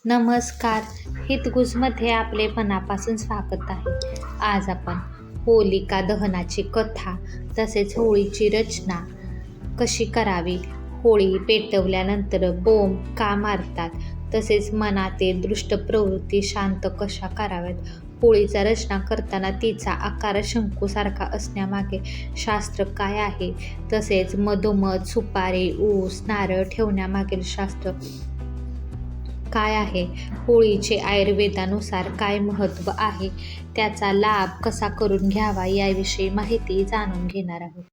नमस्कार. हितगुजमध्ये आपले मनापासून स्वागत आहे. आज आपण होलिका दहनाची कथा तसेच होळीची रचना कशी करावी, होळी पेटवल्यानंतर बोंब का मारतात, तसेच मनातील दुष्ट प्रवृत्ती शांत कशा कराव्यात, होळीचा रचना करताना तिचा आकार शंकूसारखा असण्यामागे शास्त्र काय आहे, तसेच मधोमध सुपारी, ऊस, नारळ ठेवण्यामागील शास्त्र काय आहे, होळीचे आयुर्वेदानुसार काय महत्त्व आहे, त्याचा लाभ कसा करून घ्यावा याविषयी माहिती जाणून घेणार आहोत.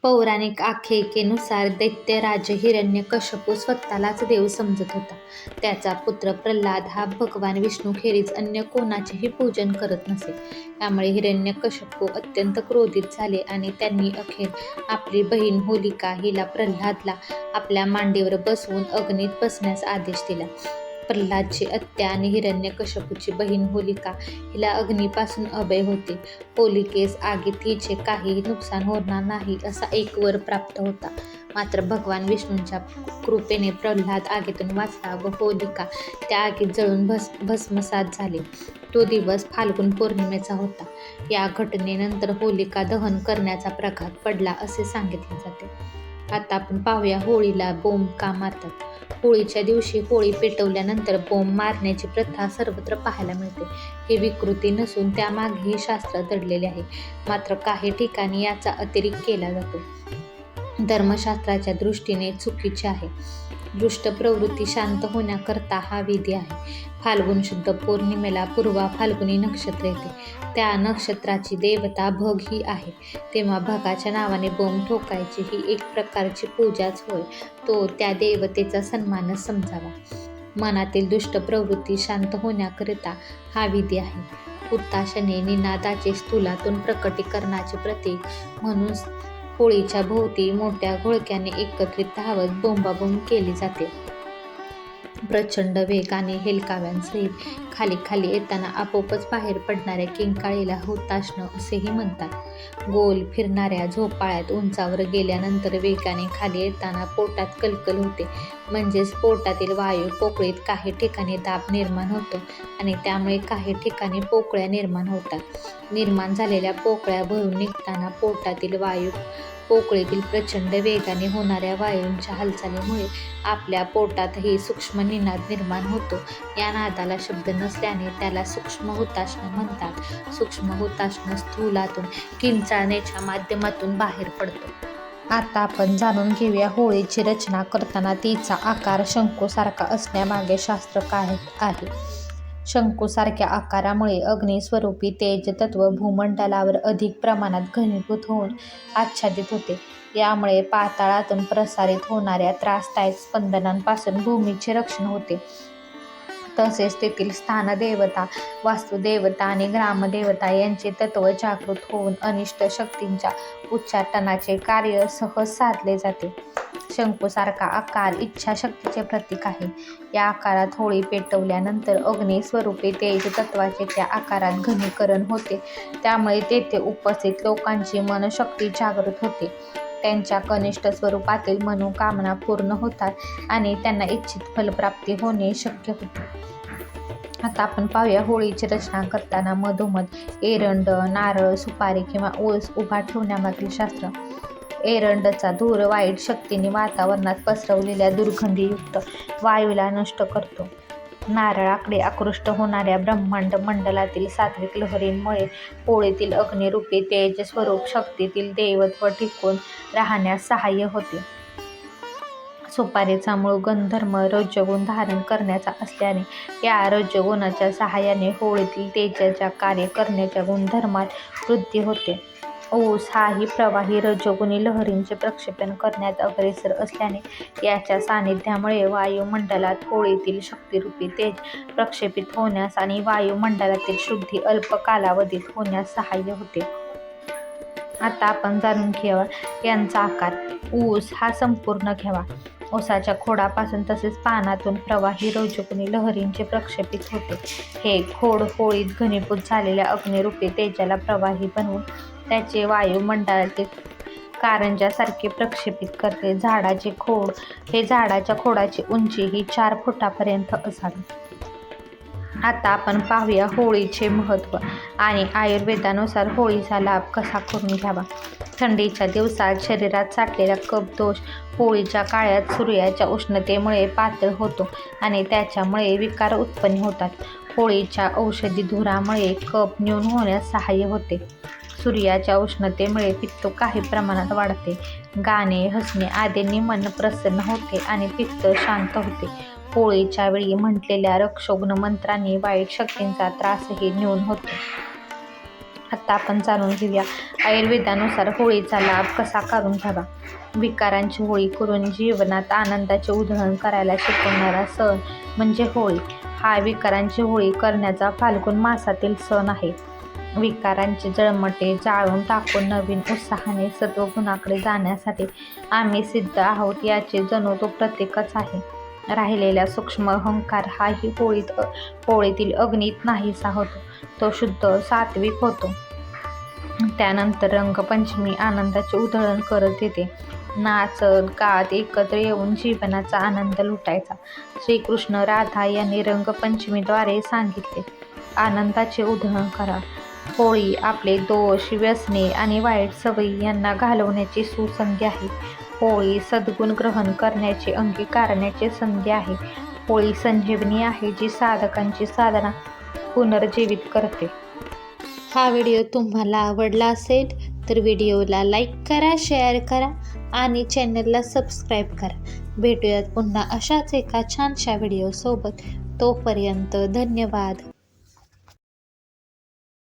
पौराणिक आख्यायिकेनुसार दैत्यराज हिरण्यकश्यपू स्वतःलाच देव समजत होता. त्याचा पुत्र प्रल्हाद हा भगवान विष्णूखेरीज अन्य कोणाचेही पूजन करत नसे. त्यामुळे हिरण्यकश्यपू अत्यंत क्रोधित झाले आणि त्यांनी अखेर आपली बहीण होलिका हिला प्रल्हादला आपल्या मांडीवर बसवून अग्नीत बसण्यास आदेश दिला. प्रल्हादची आत्या आणि हिरण्यकश्यपूची बहीण होलिका हिला अग्नीपासून अभय होते. होलिकेस आगीत हिचे काहीही नुकसान होणार नाही असा एक वर प्राप्त होता. मात्र भगवान विष्णूंच्या कृपेने प्रल्हाद आगीतून वाचला व होलिका त्या आगीत जळून भस्मसात झाली. तो दिवस फाल्गुन पौर्णिमेचा होता. या घटनेनंतर होलिका दहन करण्याचा प्रघात पडला असे सांगितले जाते. आता आपण पाहूया होळीला बोंब का मारतात. होळीच्या दिवशी होळी पेटवल्यानंतर बोंब मारण्याची प्रथा सर्वत्र पाहायला मिळते. ही विकृती नसून त्यामागेही शास्त्र दडलेले आहे. मात्र काही ठिकाणी याचा अतिरेक केला जातो. धर्मशास्त्राच्या दृष्टीने चुकीचे आहे. दुष्ट प्रवृत्ती शांत होण्याकरता हा विधी आहे. फाल्गुन शुद्ध पौर्णिमेला पूर्वा फाल्गुनी नक्षत्र येते. त्या नक्षत्राची देवता भग ही आहे. तेव्हा भगाच्या नावाने बोंब ठोकायची ही एक प्रकारची पूजाच होय. तो त्या देवतेचा सन्मानच समजावा. मनातील दुष्ट प्रवृत्ती शांत होण्याकरिता हा विधी आहे. हुताशने निनादाचे स्थूलातून प्रकटीकरणाचे प्रतीक म्हणून होळीच्या भोवती मोठ्या घोळक्याने एकत्रित धावत बोंबाबोंब केली जाते. प्रचंड वेगाने हेलकाव्यांसहित खाली खाली येताना आपोआपच बाहेर पडणाऱ्या किंकाळीला हुताशनं असेही म्हणतात. गोल फिरणाऱ्या झोपाळ्यात उंचावर गेल्यानंतर वेगाने खाली येताना पोटात कलकल होते. म्हणजेच पोटातील वायू पोकळीत काही ठिकाणी दाब निर्माण होतो आणि त्यामुळे काही ठिकाणी पोकळ्या निर्माण होतात. निर्माण झालेल्या पोकळ्या भरून निघताना पोटातील वायू पोकळीतील प्रचंड वेगाने होणाऱ्या वायूंच्या हालचालीमुळे आपल्या पोटातही सूक्ष्म निनाद निर्माण होतो. या नादाला शब्द नसल्याने त्याला सूक्ष्म हुताशनं म्हणतात. सूक्ष्म हुताशनं स्थूलातून किंचाळण्याच्या माध्यमातून बाहेर पडतो. आता आपण जाणून घेऊया होळीची रचना करताना तिचा आकार शंकूसारखा असण्यामागे शास्त्र काय आहे. शंकूसारख्या आकारामुळे अग्निस्वरूपी तेज तत्व भूमंडलावर अधिक प्रमाणात घनीभूत होऊन आच्छादित होते. यामुळे पाताळातून प्रसारित होणाऱ्या त्रासदायक स्पंदनांपासून भूमीचे रक्षण होते. तसेच तेथील स्थानदेवता, वास्तुदेवता आणि ग्रामदेवता यांचे तत्व जागृत होऊन अनिष्ट शक्तींच्या उच्चाटनाचे कार्य सहज साधले जाते. शंकूसारखा आकार इच्छाशक्तीचे प्रतीक आहे. या आकारात होळी पेटवल्यानंतर अग्निस्वरूपी तेज तत्वाचे त्या आकारात घनीकरण होते. त्यामुळे तेथे उपस्थित लोकांची मनशक्ती जागृत होते. त्यांच्या कनिष्ठ स्वरूपातील मनोकामना पूर्ण होतात आणि त्यांना इच्छित फलप्राप्ती होणे शक्य होते. आता आपण पाहूया होळीची रचना करताना मधोमध एरंड, नारळ, सुपारी किंवा ऊस उभा ठेवण्यामागील शास्त्र. एरंडचा धूर वाईट शक्तीने वातावरणात पसरवलेल्या दुर्गंधीयुक्त वायूला नष्ट करतो. नारळाकडे आकृष्ट होणाऱ्या ब्रह्मांड मंडलातील सात्विक लहरींमुळे होळीतील अग्निरूपी तेज स्वरूप शक्तीतील देवत्व टिकून राहण्यास सहाय्य होते. सुपारीचा मूळ गुणधर्म रजोगुण धारण करण्याचा असल्याने या रजोगुणाच्या सहाय्याने होळीतील तेजाच्या कार्य करण्याच्या गुणधर्मात वृद्धी होते. ऊस हाही प्रवाही रजोगुणी लहरींचे प्रक्षेपण करण्यात अग्रेसर असल्याने याच्या सान्निध्यामुळे वायुमंडलात होळीतील शक्तिरूपी तेज प्रक्षेपित होण्यास आणि वायुमंडलातील शुद्धी अल्प कालावधीत होण्यास सहाय्य होते. आता आपण जाणून घेऊया यांचा आकार. ऊस हा संपूर्ण घ्यावा. ऊसाच्या खोडापासून तसेच पानातून प्रवाही रजोगुणी लहरींचे प्रक्षेपित होते. हे खोड होळीत घनीभूत झालेल्या अग्निरूपी तेजाला प्रवाही बनवून त्याचे वायुमंडलातील कारंजासारखे प्रक्षेपित करते. झाडाचे खोड हे झाडाच्या खोडाची उंची ही 4 फुटापर्यंत असावी. आता आपण पाहूया होळीचे महत्त्व आणि आयुर्वेदानुसार होळीचा लाभ कसा करून घ्यावा. थंडीच्या दिवसात शरीरात साठलेला कफ दोष होळीच्या काळात सूर्याच्या उष्णतेमुळे पातळ होतो आणि त्याच्यामुळे विकार उत्पन्न होतात. होळीच्या औषधी धुरामुळे कफ न्यून होण्यास सहाय्य होते. सूर्याच्या उष्णतेमुळे पित्त काही प्रमाणात वाढते. गाणे, हसणे आदींनी मन प्रसन्न होते आणि पित्त शांत होते. होळीच्या वेळी म्हटलेल्या रक्षोघ्न मंत्रांनी वाईट शक्तींचा त्रासही न्यून होतो. आता आपण जाणून घेऊया आयुर्वेदानुसार होळीचा लाभ कसा करून घ्यावा. विकारांची होळी करून जीवनात आनंदाचे उधळण करायला शिकवणारा सण म्हणजे होळी. हा विकारांची होळी करण्याचा फाल्गुन मासातील सण आहे. विकारांचे जळमटे जाळून टाकून नवीन उत्साहाने सत्वगुणाकडे जाण्यासाठी आम्ही सिद्ध आहोत याचे जणू तो प्रतीकच आहे. राहिलेला सूक्ष्म अहंकार हाही होळीतील अग्नीत नाहीसा होतो. तो शुद्ध सात्विक होतो. त्यानंतर रंगपंचमी आनंदाचे उधळण करत येते. नाचत गात एकत्र येऊन जीवनाचा आनंद लुटायचा. श्रीकृष्ण राधा यांनी रंगपंचमीद्वारे सांगितले, आनंदाचे उधळण करा. होळी आपले दोष, व्यसने आणि वाईट सवयी यांना घालवण्याची सुसंधी आहे. होळी सद्गुण ग्रहण करण्याची अंगीकारण्याची संधी आहे. होळी संजीवनी आहे जी साधकांची साधना पुनर्जीवित करते. हा व्हिडिओ तुम्हाला आवडला असेल तर व्हिडिओला लाईक करा, शेअर करा आणि चॅनलला सबस्क्राईब करा. भेटूयात पुन्हा अशाच एका छानशा व्हिडिओसोबत. तोपर्यंत धन्यवाद.